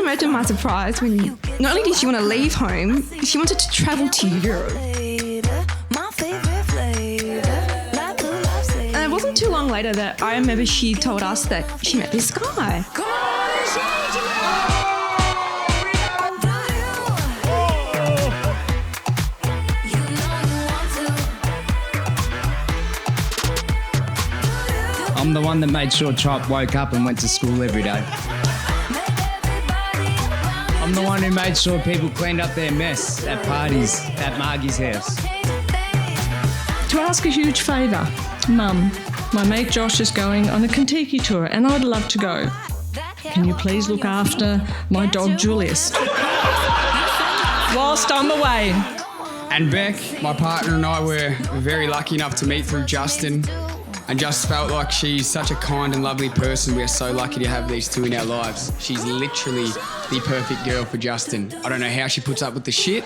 imagine my surprise when not only did she want to leave home, she wanted to travel to Europe. And it wasn't too long later that I remember she told us that she met this guy. I'm the one that made sure Chop woke up and went to school every day. I'm the one who made sure people cleaned up their mess at parties at Margie's house. To ask a huge favour, Mum, my mate Josh is going on a Kentucky tour and I'd love to go. Can you please look after my dog Julius whilst I'm away? And Beck, my partner, and I were very lucky enough to meet through Justin. And just felt like she's such a kind and lovely person. We are so lucky to have these two in our lives. She's literally the perfect girl for Justin. I don't know how she puts up with the shit.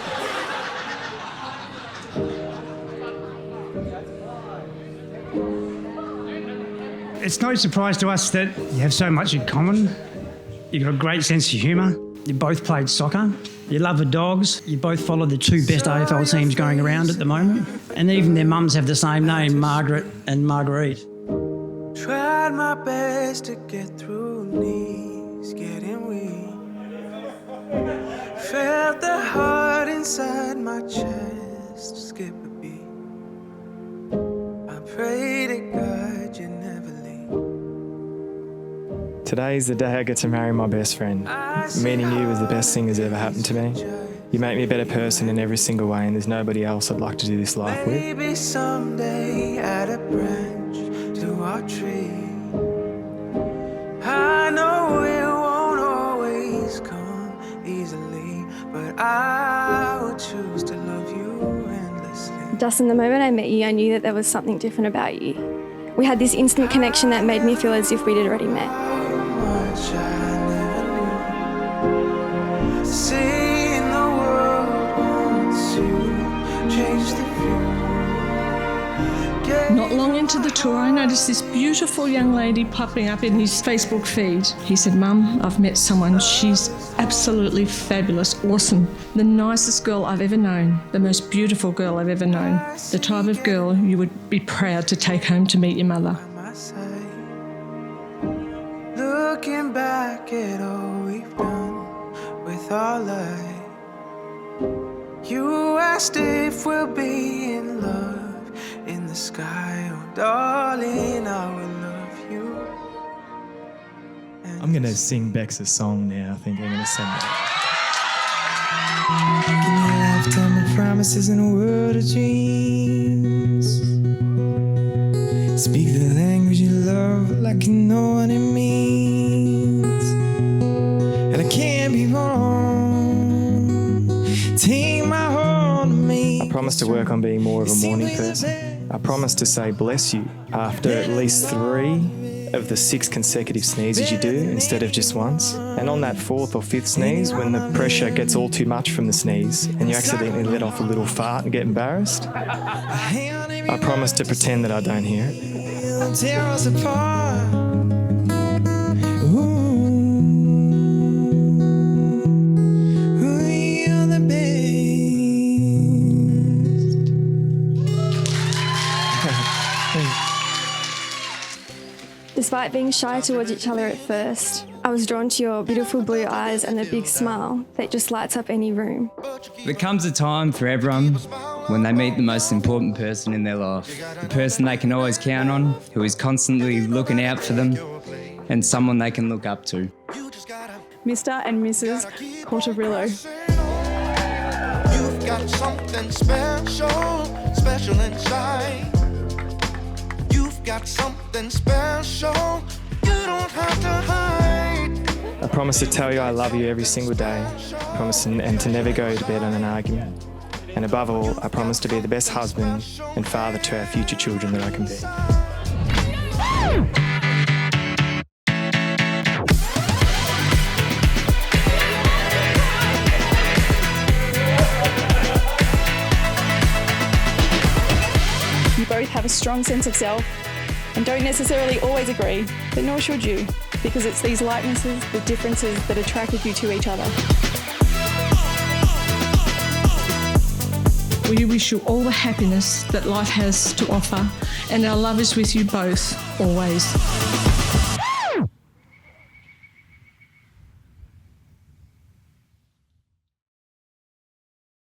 It's no surprise to us that you have so much in common. You've got a great sense of humour. You both played soccer. You love the dogs. You both follow the two best AFL teams going around at the moment. And even their mums have the same name, Margaret and Marguerite. Tried my best to get through, knees getting weak. Felt the heart inside my chest skip a beat. I pray to God you never leave. Today's the day I get to marry my best friend. Meeting you was the best thing that's ever happened to me. You make me a better person in every single way, and there's nobody else I'd like to do this life with. Maybe someday add a branch to our tree. I know it won't always come easily, but I will choose to love you endlessly. Justin, the moment I met you, I knew that there was something different about you. We had this instant connection that made me feel as if we'd already met. Much I never knew. Seeing the world wants to change the view. Not long into the tour, I noticed this beautiful young lady popping up in his Facebook feed. He said, Mum, I've met someone. She's absolutely fabulous, awesome. The nicest girl I've ever known, the most beautiful girl I've ever known. The type of girl you would be proud to take home to meet your mother. Looking back at all we've done with our life. You asked if we'll be in love in the sky. Oh, darling, I will love you. I'm going to sing Bex a song now. I think I'm going to sing it. In a lifetime of promises in a world of dreams. Speak the language you love like you know what it means. And I can't be wrong. Take my hold of me. I promise to work on being more of a morning person. I promise to say bless you after at least 3 of the 6 consecutive sneezes you do instead of just once. And on that 4th or 5th sneeze, when the pressure gets all too much from the sneeze and you accidentally let off a little fart and get embarrassed, I promise to pretend that I don't hear it. Tear us apart. You're the best. Despite being shy towards each other at first, I was drawn to your beautiful blue eyes and the big smile that just lights up any room. There comes a time for everyone when they meet the most important person in their life, the person they can always count on, who is constantly looking out for them, and someone they can look up to. Mr. and Mrs. Cortarillo. You've got something special, special inside. You've got something special, you don't have to hide. I promise to tell you I love you every single day. I promise and to never go to bed on an argument. And above all, I promise to be the best husband and father to our future children that I can be. You both have a strong sense of self and don't necessarily always agree, but nor should you. because it's these likenesses, the differences that attracted you to each other. We wish you all the happiness that life has to offer, and our love is with you both, always.